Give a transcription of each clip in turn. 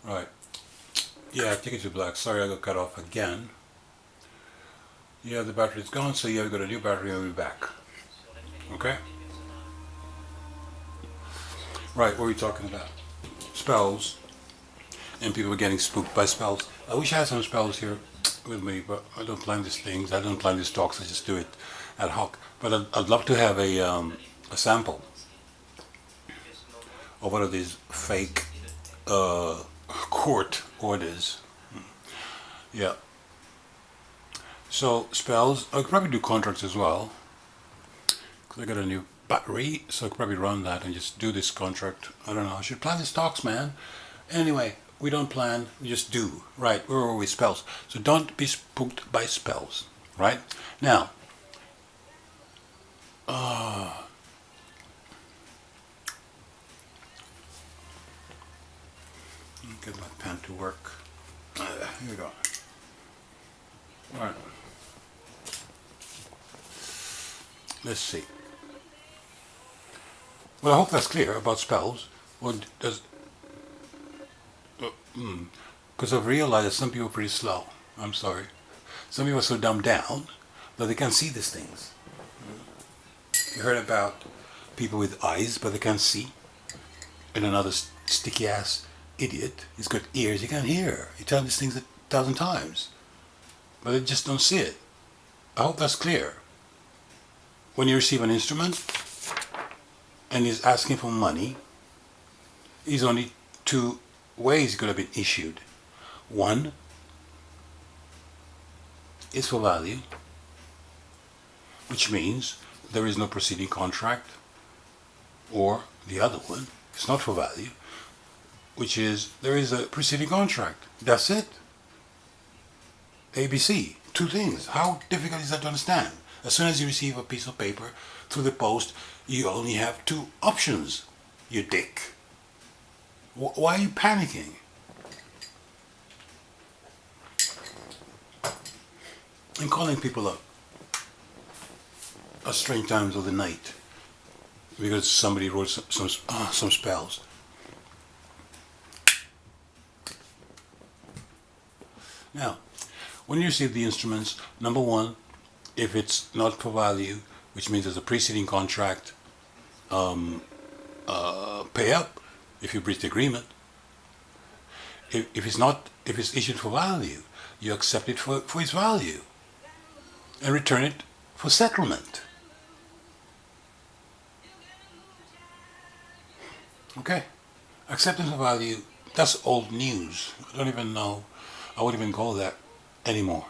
Right. Yeah, take it to black. Sorry, I got cut off again. Yeah, the battery's gone, so you have got a new battery and we'll be back. Okay? Right, what were we talking about? Spells. And people are getting spooked by spells. I wish I had some spells here with me, but I don't plan these things. I don't plan these talks. I just do it ad hoc. But I'd love to have a sample of one of these fake court orders. Yeah. So spells, I could probably do contracts as well. Because I got a new battery, so I could probably run that and just do this contract. I don't know. I should plan these talks, man. Anyway, we don't plan, we just do. Right, we're always spells. So don't be spooked by spells. Right? Now, get my pen to work. Here we go. All right. Let's see. Well, I hope that's clear about spells. Well, does because I've realized that some people are pretty slow. I'm sorry. Some people are so dumbed down that they can't see these things. You heard about people with eyes but they can't see, and another sticky ass idiot. He's got ears he can't hear. You tell him these things 1,000 times, but they just don't see it. I hope that's clear. When you receive an instrument and he's asking for money, there's only two ways it could have been issued. One is for value, which means there is no preceding contract, or the other one is not for value, which is there is a preceding contract. That's it. ABC. Two things. How difficult is that to understand? As soon as you receive a piece of paper through the post, you only have two options, you dick. Why are you panicking? And calling people up at strange times of the night because somebody wrote some spells. Now, when you receive the instruments, number one, if it's not for value, which means there's a preceding contract, pay up if you breach the agreement. If it's issued for value, you accept it for its value and return it for settlement. Okay? Acceptance of value, that's old news. I don't even know, I wouldn't even call that anymore.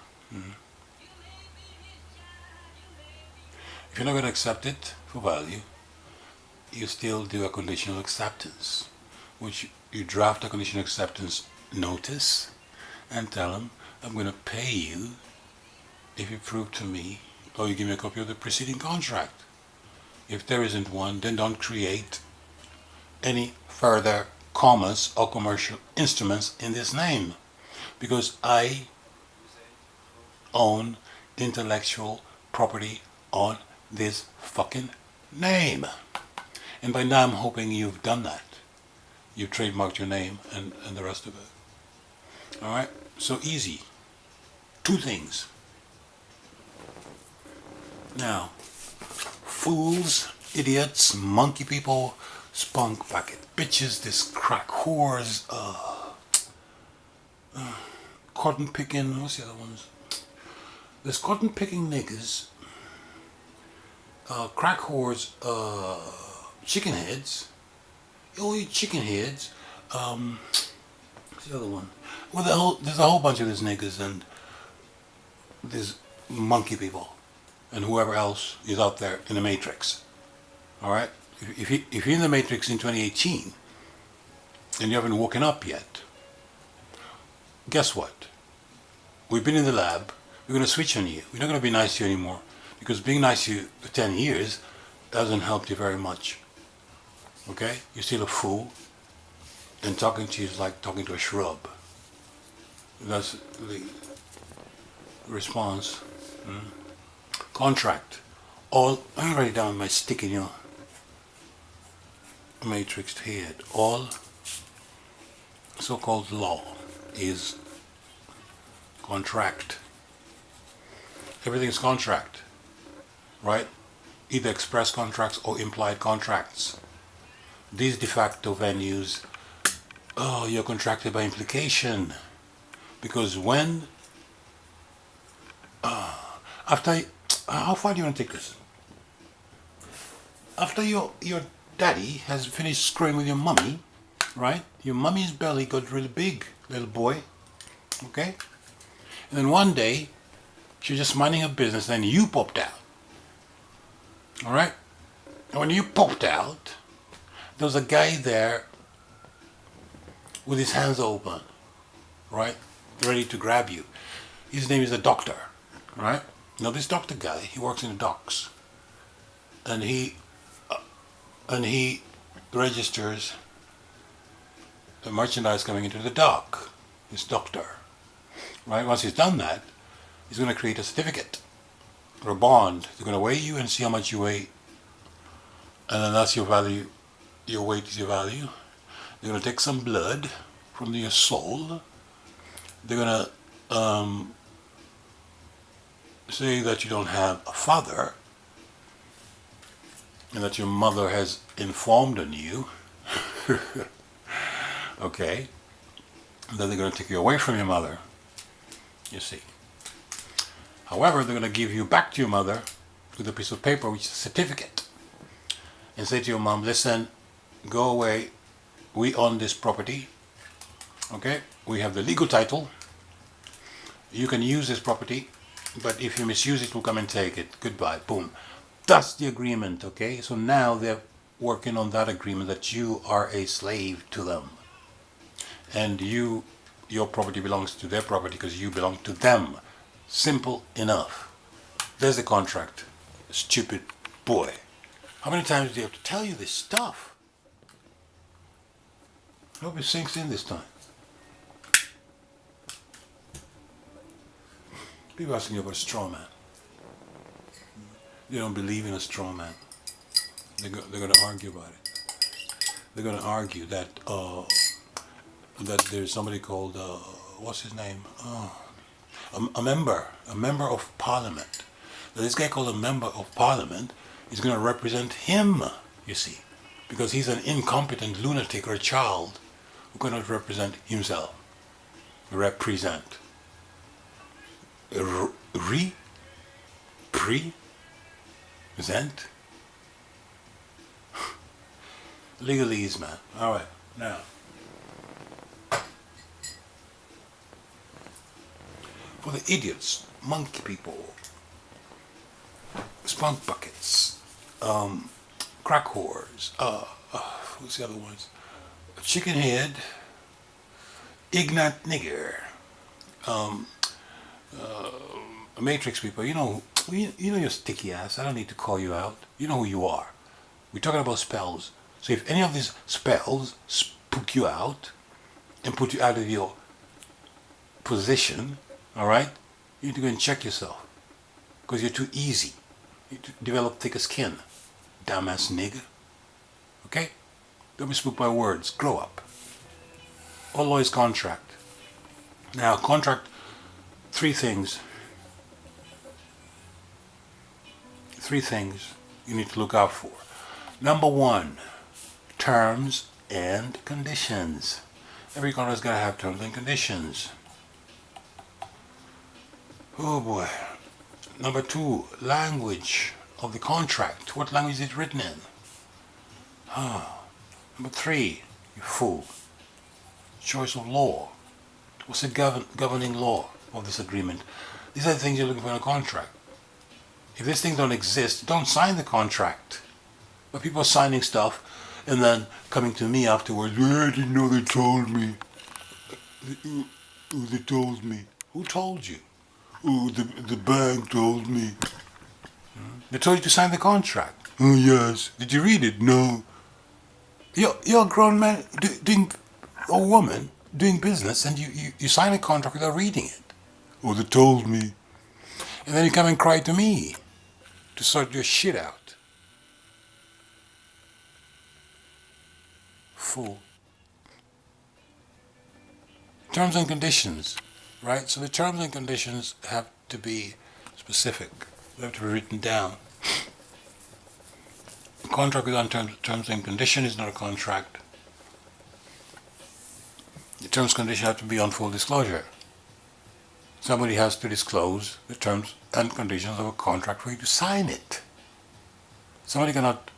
If you're not going to accept it for value, you still do a conditional acceptance, which you draft a conditional acceptance notice and tell them, I'm going to pay you if you prove to me, or you give me a copy of the preceding contract. If there isn't one, then don't create any further commas or commercial instruments in this name, because I own intellectual property on this fucking name. And by now I'm hoping you've done that. You've trademarked your name and the rest of it. Alright? So easy. Two things. Now, fools, idiots, monkey people, spunk bucket bitches, this crack whores, cotton picking, what's the other ones? There's cotton picking niggas, crack whores, chicken heads. You eat chicken heads. What's the other one? Well, there's a whole bunch of these niggas and these monkey people and whoever else is out there in the Matrix. All right. If you're in the Matrix in 2018 and you haven't woken up yet, guess what? We've been in the lab. We're going to switch on you. We're not going to be nice to you anymore, because being nice to you for 10 years doesn't help you very much. Okay? You're still a fool, and talking to you is like talking to a shrub. That's the response. Contract. All, I'm writing down my stick in your matrixed head. All so-called law is contract. Everything is contract, right? Either express contracts or implied contracts. These de facto venues, oh, you're contracted by implication. Because when, after, how far do you want to take this? After your daddy has finished screwing with your mummy, right? Your mummy's belly got really big, little boy, okay? And then one day, she's just minding her business, and then you popped out, all right? And when you popped out, there was a guy there with his hands open, right? Ready to grab you. His name is a doctor, right? Now this doctor guy, he works in the docks, and he registers the merchandise coming into the dock. This doctor, right? Once he's done that, he's going to create a certificate or a bond. They're going to weigh you and see how much you weigh, and then that's your value. Your weight is your value. They're going to take some blood from your soul. They're going to say that you don't have a father and that your mother has informed on you. Okay. And then they're going to take you away from your mother, you see. However, they're going to give you back to your mother with a piece of paper, which is a certificate, and say to your mom, listen, go away, we own this property, okay? We have the legal title. You can use this property, but if you misuse it, we'll come and take it. Goodbye, boom. That's the agreement, okay? So now they're working on that agreement that you are a slave to them. And your property belongs to their property because you belong to them. Simple enough. There's the contract. Stupid boy. How many times do you have to tell you this stuff? I hope it sinks in this time. People asking you about a straw man. They don't believe in a straw man. They're going to argue about it. They're going to argue that that there's somebody called what's his name? A member of parliament. That this guy called a member of parliament is going to represent him. You see, because he's an incompetent lunatic or a child who cannot represent himself. Represent. Present. Legalese, man. All right, now. For the idiots, monkey people, spunk buckets, crack whores, who's the other ones? Chicken head, ignorant nigger, matrix people. You know your sticky ass. I don't need to call you out. You know who you are. We're talking about spells. So if any of these spells spook you out and put you out of your position, all right, you need to go and check yourself because you're too easy. You need to develop thicker skin, dumbass nigga. Okay? Don't be spooked by words. Grow up. All law is contract. Now, contract, three things you need to look out for. Number one, terms and conditions. Every contract's got to have terms and conditions. Oh boy. Number two, language of the contract. What language is it written in? Number three, you fool. Choice of law. What's the governing law of this agreement? These are the things you're looking for in a contract. If these things don't exist, don't sign the contract. But people are signing stuff and then coming to me afterwards, I didn't know they told me. They told me. Who told you? Oh, the bank told me. They told you to sign the contract. Oh, yes. Did you read it? No. You're a grown man doing, or woman doing business, and you sign a contract without reading it. Oh, they told me. And then you come and cry to me to sort your shit out. Fool. terms and conditions, right? So the terms and conditions have to be specific. They have to be written down. A contract without terms and conditions is not a contract. The terms and conditions have to be on full disclosure. Somebody has to disclose the terms and conditions of a contract for you to sign it. Somebody cannot...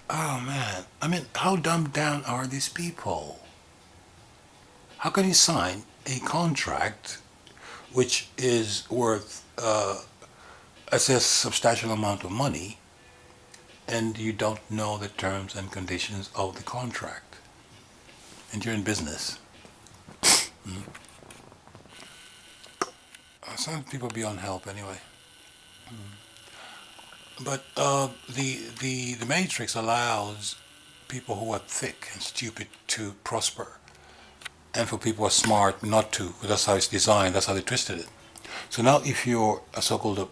Oh man, I mean, how dumbed down are these people? How can you sign a contract which is worth a substantial amount of money and you don't know the terms and conditions of the contract? And you're in business. Some people beyond help anyway. But the matrix allows people who are thick and stupid to prosper, and for people who are smart not to. That's how it's designed. That's how they twisted it. So now, if you're a so-called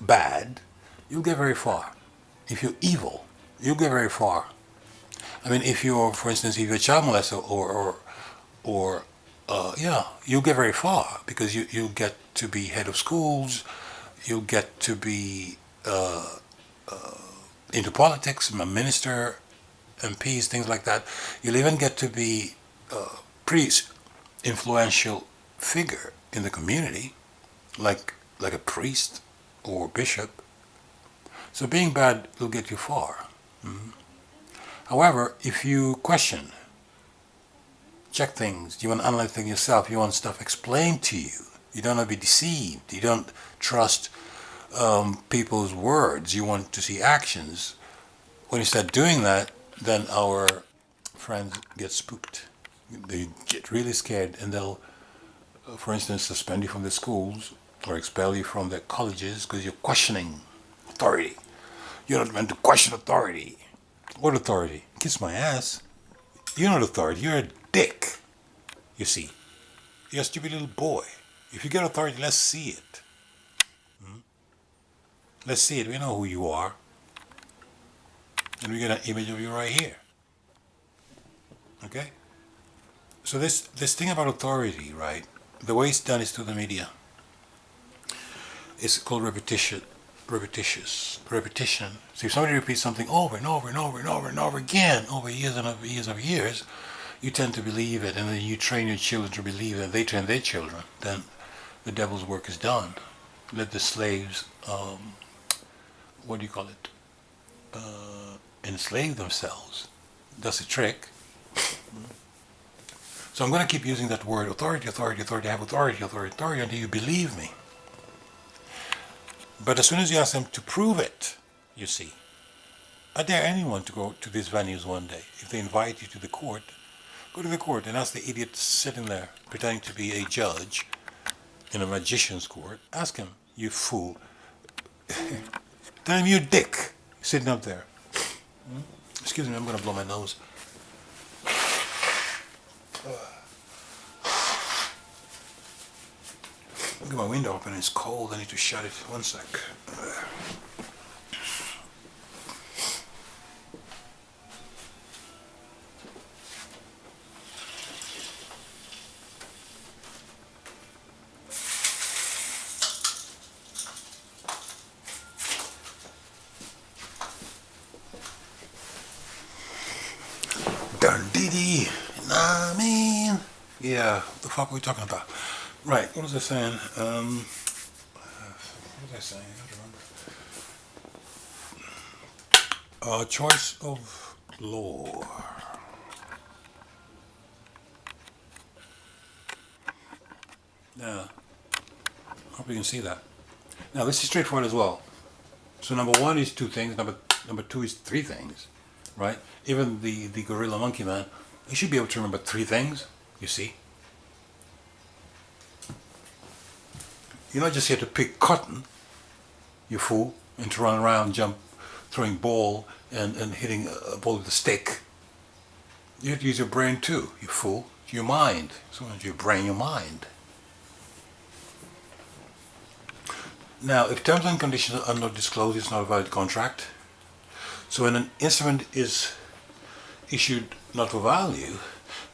bad, you'll get very far. If you're evil, you'll get very far. I mean, if you're, for instance, if you're a child molester or yeah, you'll get very far because you'll get to be head of schools. You'll get to be into politics, a minister, MPs, things like that. You'll even get to be a pretty influential figure in the community, like a priest or bishop. So being bad will get you far. However, if you question, check things, you want to analyze things yourself, you want stuff explained to you, you don't want to be deceived, you don't trust people's words, you want to see actions. When you start doing that, then our friends get spooked. They get really scared, and they'll, for instance, suspend you from the schools or expel you from the colleges because you're questioning authority. You're not meant to question authority. What authority? Kiss my ass. You're not authority, you're a dick. You see, you're a stupid little boy. If you get authority, let's see it. Let's see it. We know who you are. And we get an image of you right here. Okay? So this thing about authority, right? The way it's done is through the media. It's called repetition. Repetition. So if somebody repeats something over and over and over and over and over again, over years and over years of years, you tend to believe it, and then you train your children to believe it, they train their children. Then the devil's work is done. Let the slaves, what do you call it? Enslave themselves. That's a trick. So I'm going to keep using that word, authority, authority, authority. I have authority, authority, authority, until you believe me. But as soon as you ask them to prove it, you see, I dare anyone to go to these venues one day. If they invite you to the court, go to the court and ask the idiot sitting there pretending to be a judge in a magician's court. Ask him, you fool. Tell him, you dick, sitting up there. Excuse me, I'm going to blow my nose. Look at my window open, it's cold, I need to shut it. One sec. Dundee, I mean, yeah, what the fuck are we talking about? Right, what was I saying? What was I saying? I don't remember. Choice of law. Yeah, hope you can see that. Now this is straightforward as well. So number one is two things, number two is three things, right? Even the gorilla monkey man, he should be able to remember three things, you see. You're not just here to pick cotton, you fool, and to run around, jump, throwing ball and hitting a ball with a stick. You have to use your brain too, you fool. Your mind. Sometimes your brain, your mind. Now, if terms and conditions are not disclosed, it's not a valid contract. So when an instrument is issued not for value,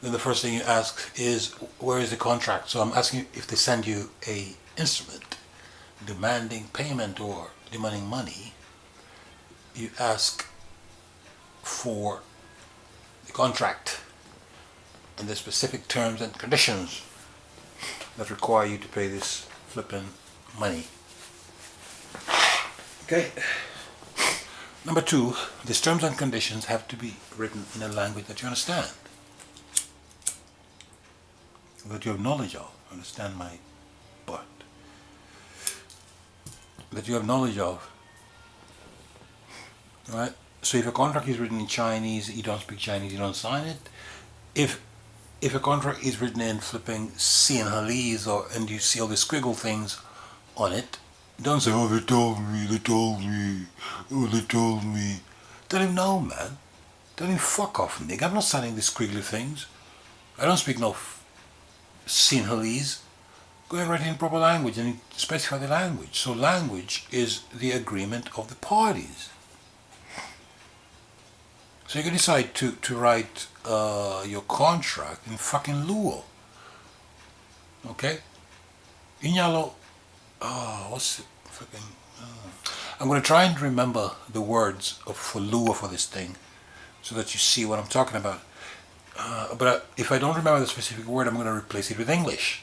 then the first thing you ask is, where is the contract? So I'm asking you, if they send you a instrument demanding payment or demanding money, you ask for the contract and the specific terms and conditions that require you to pay this flipping money. Okay. Number two, these terms and conditions have to be written in a language that you understand, that you have knowledge of. Understand my butt. That you have knowledge of. Right? So if a contract is written in Chinese, you don't speak Chinese, you don't sign it. If a contract is written in flipping Sinhalese, and you see all the squiggle things on it, don't say, oh, they told me, oh, they told me. Tell him, no, man. Tell him, fuck off, nigga. I'm not signing these squiggly things. I don't speak no Sinhalese. Go and write it in proper language and specify the language. So language is the agreement of the parties. So you can decide to write your contract in fucking Luo. Okay? Inyalo. Oh, what's it? Fucking. I'm going to try and remember the words for Luo for this thing so that you see what I'm talking about. But if I don't remember the specific word, I'm going to replace it with English.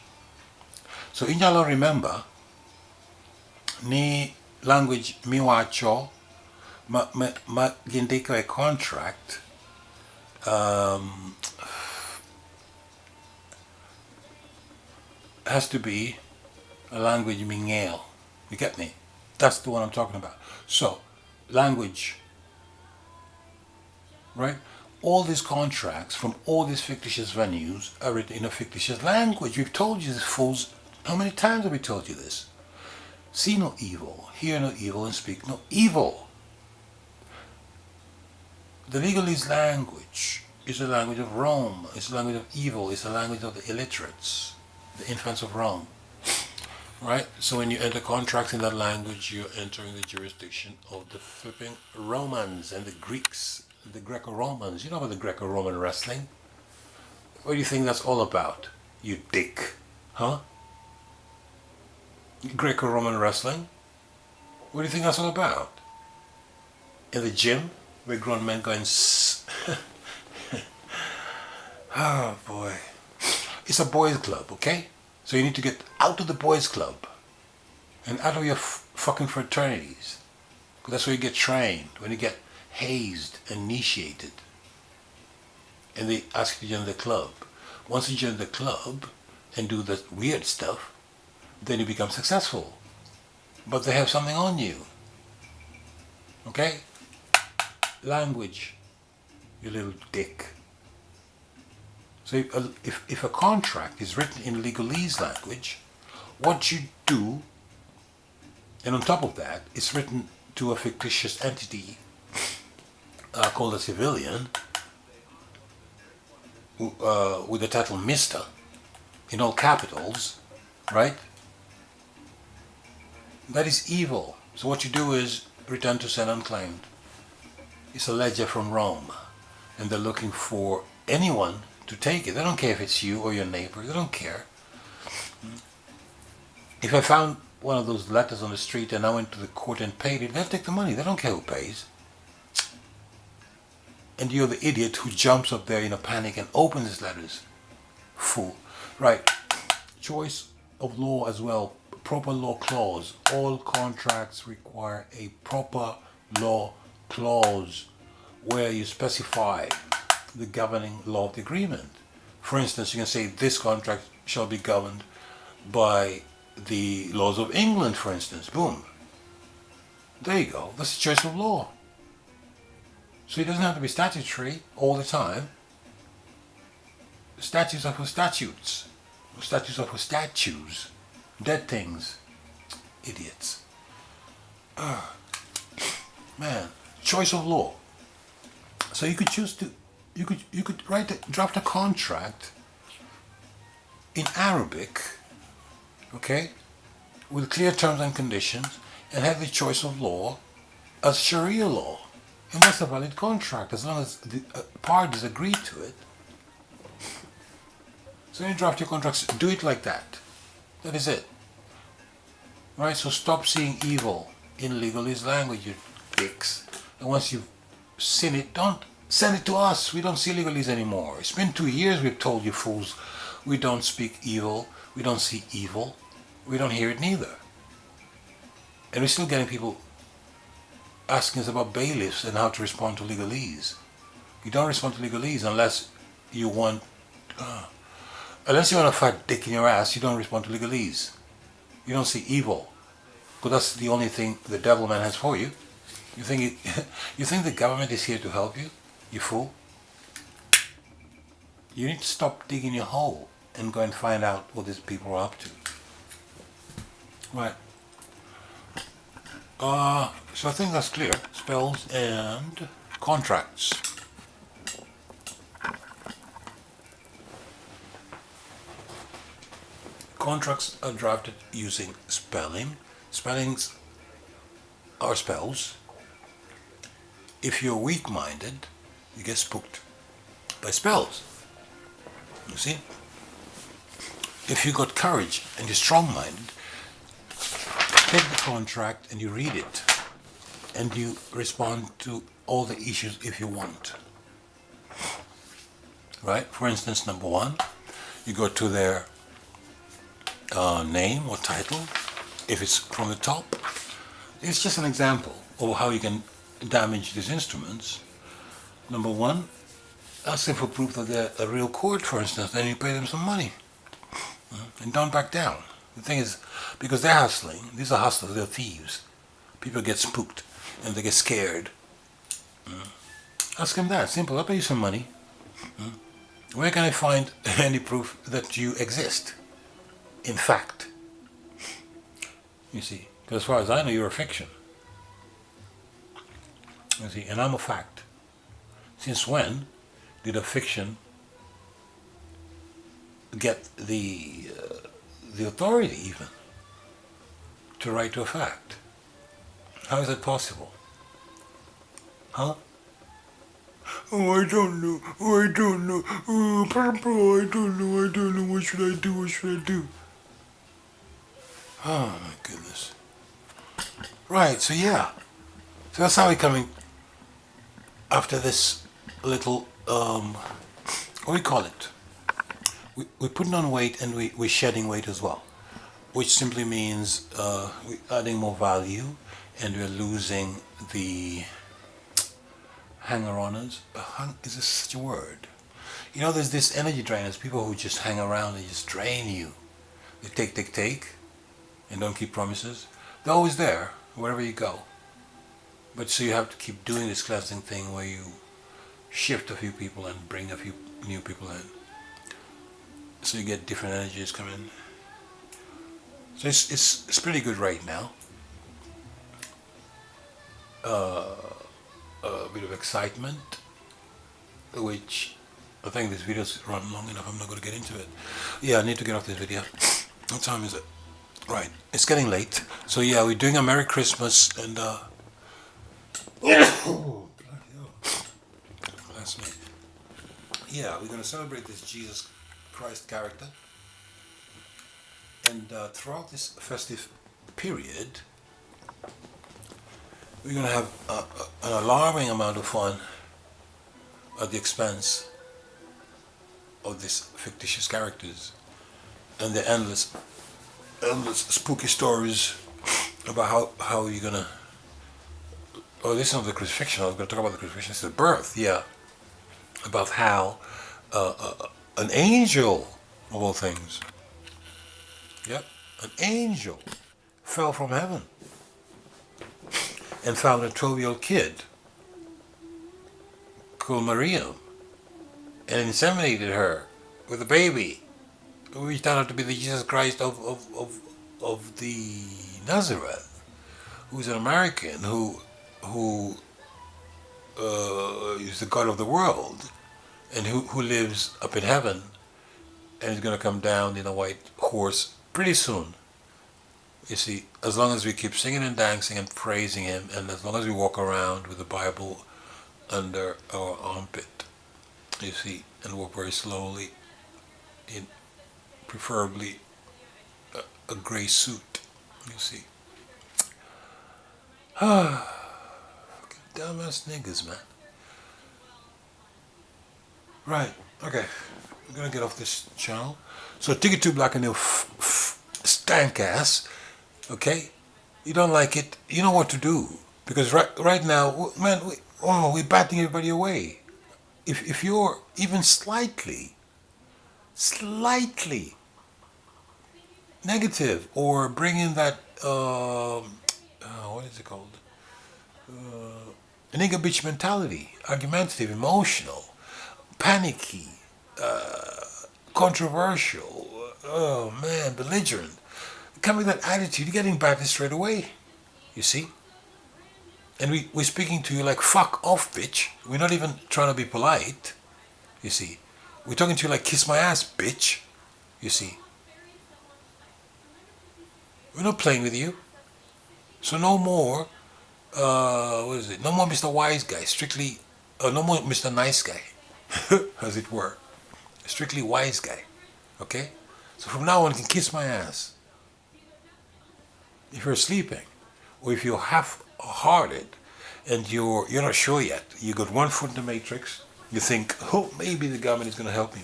So inyalo remember ni language miwacho ma gindiko a contract has to be a language mingale. You get me? That's the one I'm talking about. So language, right? All these contracts from all these fictitious venues are written in a fictitious language. We've told you this, fools. How many times have we told you this? See no evil, hear no evil, and speak no evil. The legalese language is a language of Rome. It's a language of evil. It's a language of the illiterates, the infants of Rome. Right? So when you enter contracts in that language, you're entering the jurisdiction of the flipping Romans and the Greeks, the Greco-Romans. You know about the Greco-Roman wrestling? What do you think that's all about, you dick? Huh? Greco-Roman wrestling? What do you think that's all about? In the gym, where grown men go and oh boy. It's a boys' club, okay? So you need to get out of the boys' club and out of your fucking fraternities. Because that's where you get trained, when you get hazed, initiated. And they ask you to join the club. Once you join the club and do the weird stuff, then you become successful. But they have something on you. Okay? Language, you little dick. So if a contract is written in legalese language, what you do, and on top of that, it's written to a fictitious entity called a civilian, with the title Mr. in all capitals, right? That is evil. So what you do is return to send unclaimed. It's a ledger from Rome, and they're looking for anyone to take it. They don't care if it's you or your neighbor. They don't care. If I found one of those letters on the street and I went to the court and paid it, they'll take the money. They don't care who pays. And you're the idiot who jumps up there in a panic and opens his letters. Fool. Right. Choice of law as well. Proper law clause. All contracts require a proper law clause where you specify the governing law of the agreement. For instance, you can say this contract shall be governed by the laws of England, for instance. Boom. There you go. That's the choice of law. So it doesn't have to be statutory all the time. Statutes are for statutes. Statutes are for statues. Dead things. Idiots. Man. Choice of law. So you could choose to you could draft a contract in Arabic, okay, with clear terms and conditions, and have the choice of law as Sharia law, and that's a valid contract as long as the parties agree to it. So when you draft your contracts, do it like that. That is it. Right? So stop seeing evil in legalese language, you dicks. And once you've seen it, don't send it to us. We don't see legalese anymore. It's been 2 years we've told you fools we don't speak evil, we don't see evil, we don't hear it neither. And we're still getting people asking us about bailiffs and how to respond to legalese. You don't respond to legalese unless you want a fat dick in your ass. You don't respond to legalese. You don't see evil, because that's the only thing the devil man has for you. You think you think the government is here to help you? You fool. You need to stop digging your hole and go and find out what these people are up to. Right. So I think that's clear. Spells and contracts. Contracts are drafted using spelling. Spellings are spells. If you're weak-minded, you get spooked by spells. You see? If you got courage and you're strong-minded, take the contract and you read it, and you respond to all the issues if you want. Right? For instance, number 1, you go to their name or title. If it's from the top, it's just an example of how you can damage these instruments. Number 1, ask them for proof that they're a real chord, for instance, then you pay them some money. And don't back down. The thing is, because they're hustling, these are hustlers, they're thieves. People get spooked and they get scared. Ask them that, simple, I'll pay you some money. Where can I find any proof that you exist? In fact. You see, because as far as I know, you're a fiction. You see, and I'm a fact. Since when did a fiction get the authority even to write to a fact? How is that possible? Huh? Oh, I don't know. Oh, I don't know. Oh, Papa, I don't know. I don't know. What should I do? What should I do? Oh, my goodness. Right, so yeah. So that's how we're coming after this little, what do we call it? We're putting on weight and we're shedding weight as well, which simply means we're adding more value and we're losing the hanger-oners. Is this such a word? You know, there's this energy drainers, people who just hang around and just drain you. They take, and don't keep promises. They're always there, wherever you go. But so you have to keep doing this cleansing thing where you shift a few people and bring a few new people in. So you get different energies come in. So it's pretty good right now. A bit of excitement, which I think this video's run long enough. I'm not going to get into it. Yeah, I need to get off this video. What time is it? Right, it's getting late. So yeah, we're doing a Merry Christmas and oh, bloody hell. That's me. Yeah, we're going to celebrate this Jesus Christ character. And throughout this festive period, we're going to have an alarming amount of fun at the expense of these fictitious characters and the endless spooky stories about how you're going to... Oh, this is not the crucifixion. I was going to talk about the crucifixion. It's the birth, yeah. About how an angel, of all things, yep, an angel fell from heaven and found a 12-year-old kid called Maria and inseminated her with a baby, which turned out to be the Jesus Christ of the Nazareth, who's an American who is the God of the world and who lives up in heaven and is going to come down in a white horse pretty soon. You see, as long as we keep singing and dancing and praising Him, and as long as we walk around with the Bible under our armpit, you see, and walk very slowly preferably a gray suit. You see. Dumbass niggas, man. Right. Okay. We're gonna get off this channel. So take it to black and stank ass. Okay. You don't like it. You know what to do, because right now, man, we're batting everybody away. If you're even slightly negative, or bring in that what is it called? Nigga bitch mentality, argumentative, emotional, panicky, controversial, oh man, belligerent. Coming with that attitude, you're getting batted straight away. You see? And we're speaking to you like, fuck off, bitch. We're not even trying to be polite. You see? We're talking to you like, kiss my ass, bitch. You see? We're not playing with you. So no more, what is it? No more Mr. Wise Guy. Strictly, no more Mr. Nice Guy, as it were. Strictly Wise Guy. Okay? So from now on, you can kiss my ass. If you're sleeping, or if you're half-hearted, and you're not sure yet, you got one foot in the matrix, you think, oh, maybe the government is going to help me,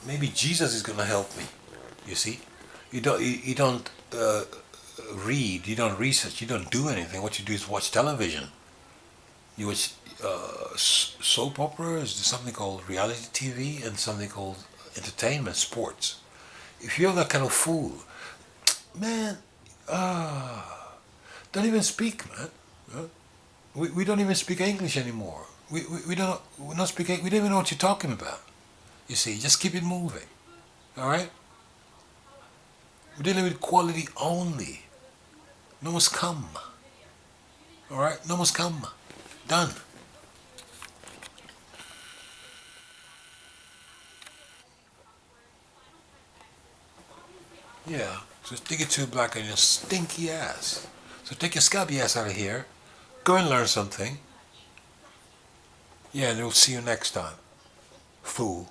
maybe Jesus is going to help me. You see, you don't read, you don't research, you don't do anything. What you do is watch television. You watch soap operas, there's something called reality TV, and something called entertainment, sports. If you're that kind of fool, man, don't even speak, man. We don't even speak English anymore. We don't speak. We don't even know what you're talking about. You see, just keep it moving. All right. We're dealing with quality only. No more scum. All right. No more scum. Done. Yeah. So stick it to black on your stinky ass. So take your scabby ass out of here. Go and learn something. Yeah, and we'll see you next time. Fool.